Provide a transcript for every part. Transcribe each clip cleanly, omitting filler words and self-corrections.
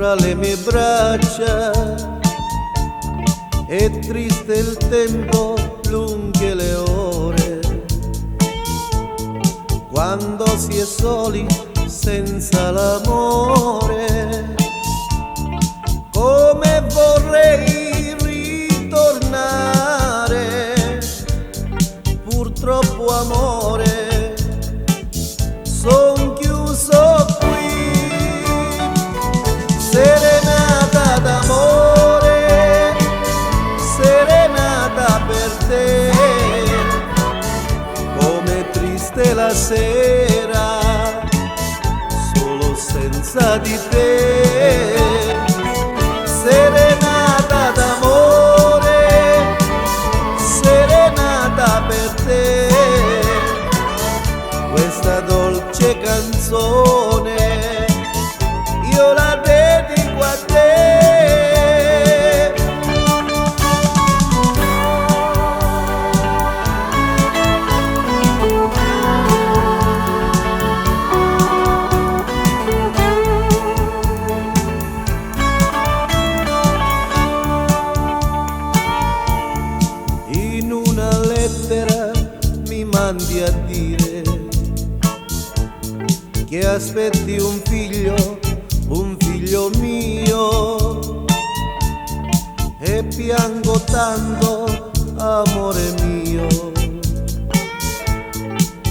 fra le mie braccia. È triste il tempo, lunghe le ore, quando si è soli senza l'amore. Come vorrei ritornare, purtroppo amore, son chiuso qui. Serenata d'amore, serenata per te, come triste la sera, solo senza di te. Serenata d'amore, serenata per te, questa dolce canzone io la dedico a te. In una lettera mi mandi a dire che aspetti un figlio mio, e piango tanto, amore mio,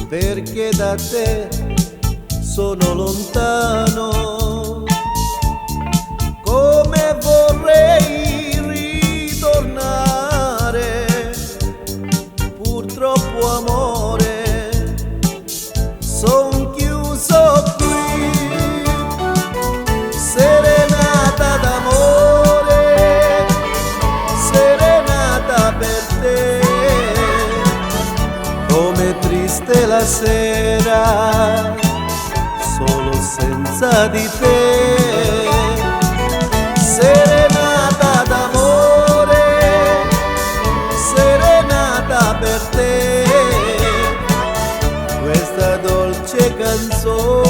perché da te sono lontano. Come vorrei ritornare, purtroppo amore, son chiuso qui. Serenata d'amore, serenata per te, come triste la sera, solo senza di te. Serenata d'amore, serenata per te, questa dolce canzone